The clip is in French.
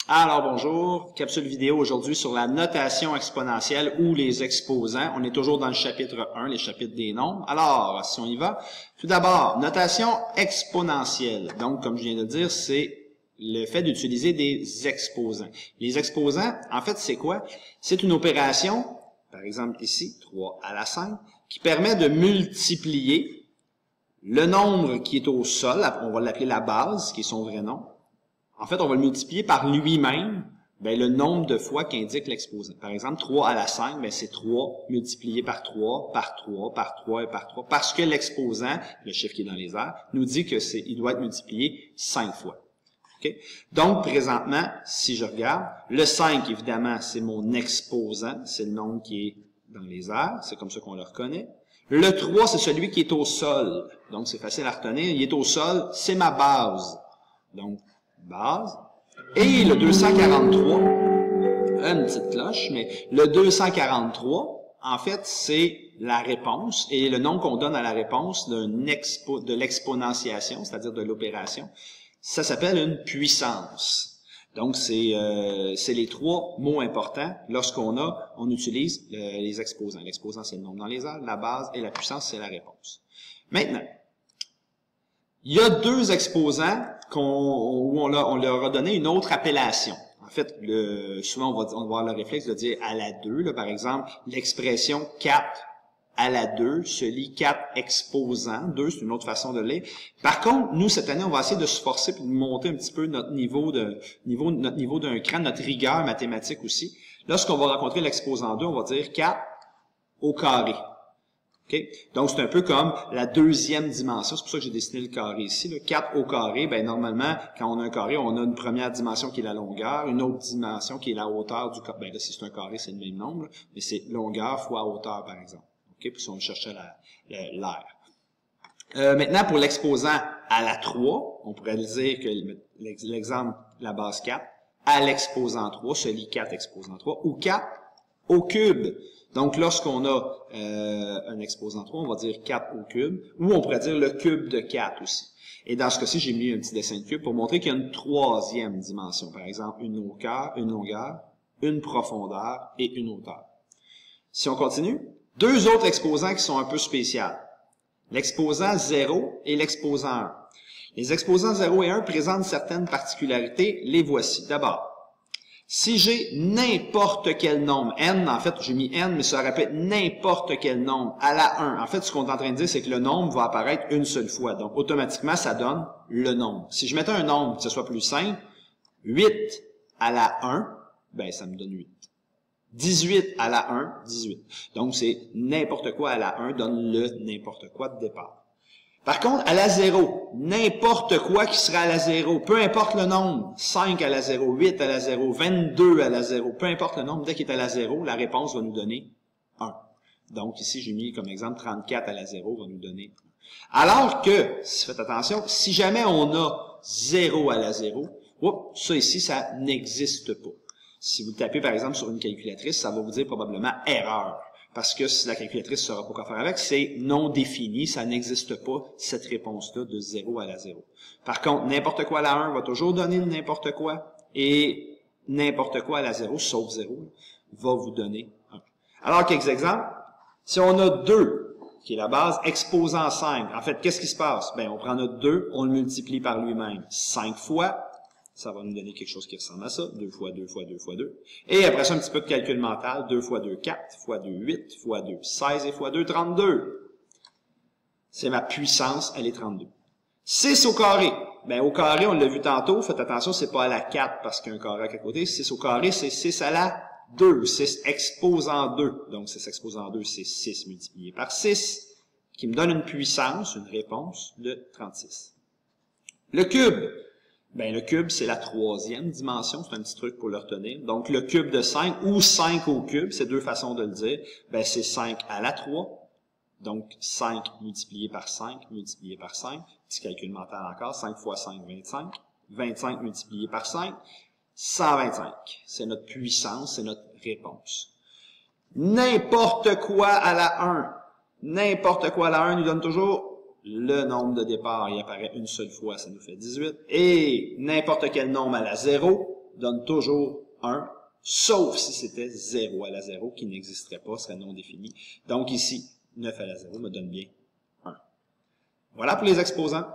Alors bonjour, capsule vidéo aujourd'hui sur la notation exponentielle ou les exposants. On est toujours dans le chapitre 1, les chapitres des nombres. Alors, si on y va, tout d'abord, notation exponentielle. Donc, comme je viens de le dire, c'est le fait d'utiliser des exposants. Les exposants, en fait, c'est quoi? C'est une opération, par exemple ici, 3 à la 5, qui permet de multiplier le nombre qui est au sol, on va l'appeler la base, qui est son vrai nom. En fait, on va le multiplier par lui-même, le nombre de fois qu'indique l'exposant. Par exemple, 3 à la 5, c'est 3 multiplié par 3, par 3, par 3 et par 3, parce que l'exposant, le chiffre qui est dans les airs, nous dit que il doit être multiplié 5 fois. Okay? Donc, présentement, si je regarde, le 5, évidemment, c'est mon exposant, c'est le nombre qui est dans les airs, c'est comme ça qu'on le reconnaît. Le 3, c'est celui qui est au sol, donc c'est facile à retenir, il est au sol, c'est ma base. Donc, base. Et le 243, une petite cloche, mais le 243, en fait, c'est la réponse, et le nom qu'on donne à la réponse de l'exponentiation, c'est-à-dire de l'opération, ça s'appelle une puissance. Donc, c'est les trois mots importants on utilise les exposants. L'exposant, c'est le nombre dans les airs, la base, et la puissance, c'est la réponse. Maintenant, il y a deux exposants où on leur a donné une autre appellation. En fait, souvent, on va avoir le réflexe de dire à la 2, là, par exemple, l'expression 4 à la 2 se lit 4 exposants. 2, c'est une autre façon de le lire. Par contre, nous, cette année, on va essayer de se forcer et de monter un petit peu notre niveau d'un cran, notre rigueur mathématique aussi. Lorsqu'on va rencontrer l'exposant 2, on va dire 4 au carré. Okay? Donc, c'est un peu comme la deuxième dimension. C'est pour ça que j'ai dessiné le carré ici. Là. 4 au carré, normalement, quand on a un carré, on a une première dimension qui est la longueur, une autre dimension qui est la hauteur du carré. Là, si c'est un carré, c'est le même nombre, mais c'est longueur fois hauteur, par exemple. Okay? Puis si on cherchait l'air. Maintenant, pour l'exposant à la 3, on pourrait dire que l'exemple, la base 4, à l'exposant 3, se lit 4 exposant 3, ou 4 au cube. Donc, lorsqu'on a un exposant 3, on va dire 4 au cube, ou on pourrait dire le cube de 4 aussi. Et dans ce cas-ci, j'ai mis un petit dessin de cube pour montrer qu'il y a une troisième dimension. Par exemple, une longueur, une profondeur et une hauteur. Si on continue, deux autres exposants qui sont un peu spéciaux. L'exposant 0 et l'exposant 1. Les exposants 0 et 1 présentent certaines particularités. Les voici. D'abord, si j'ai n'importe quel nombre, n, en fait, j'ai mis n, mais ça répète n'importe quel nombre à la 1. En fait, ce qu'on est en train de dire, c'est que le nombre va apparaître une seule fois. Donc, automatiquement, ça donne le nombre. Si je mettais un nombre, que ce soit plus simple, 8 à la 1, ça me donne 8. 18 à la 1, 18. Donc, c'est n'importe quoi à la 1 donne le n'importe quoi de départ. Par contre, à la 0, n'importe quoi qui sera à la 0, peu importe le nombre, 5 à la 0, 8 à la 0, 22 à la 0, peu importe le nombre, dès qu'il est à la 0, la réponse va nous donner 1. Donc, ici, j'ai mis comme exemple 34 à la 0 va nous donner 1. Alors que, si faites attention, si jamais on a 0 à la 0, ça ici, ça n'existe pas. Si vous tapez, par exemple, sur une calculatrice, ça va vous dire probablement « erreur ». Parce que si la calculatrice ne saura pas quoi faire avec, c'est non défini, ça n'existe pas, cette réponse-là de 0 à la 0. Par contre, n'importe quoi à la 1 va toujours donner n'importe quoi, et n'importe quoi à la 0, sauf 0, va vous donner 1. Alors, quelques exemples. Si on a 2, qui est la base, exposant 5, en fait, qu'est-ce qui se passe? On prend notre 2, on le multiplie par lui-même 5 fois, ça va nous donner quelque chose qui ressemble à ça. 2 fois 2 fois 2 fois 2. Et après ça, un petit peu de calcul mental. 2 fois 2, 4. Fois 2, 8. Fois 2, 16. Et fois 2, 32. C'est ma puissance, elle est 32. 6 au carré. Au carré, on l'a vu tantôt. Faites attention, c'est pas à la 4 parce qu'il y a un carré à côté. 6 au carré, c'est 6 à la 2. 6 exposant 2. Donc, 6 exposant 2, c'est 6 multiplié par 6, qui me donne une puissance, une réponse de 36. Le cube. Le cube, c'est la troisième dimension. C'est un petit truc pour le retenir. Donc, le cube de 5 ou 5 au cube, c'est deux façons de le dire. C'est 5 à la 3. Donc, 5 multiplié par 5, multiplié par 5. Petit calcul mental encore. 5 fois 5, 25. 25 multiplié par 5, 125. C'est notre puissance, c'est notre réponse. N'importe quoi à la 1. N'importe quoi à la 1 nous donne toujours le nombre de départ, il apparaît une seule fois, ça nous fait 18. Et n'importe quel nombre à la 0, donne toujours 1, sauf si c'était 0 à la 0 qui n'existerait pas, serait non défini. Donc ici, 9 à la 0 me donne bien 1. Voilà pour les exposants.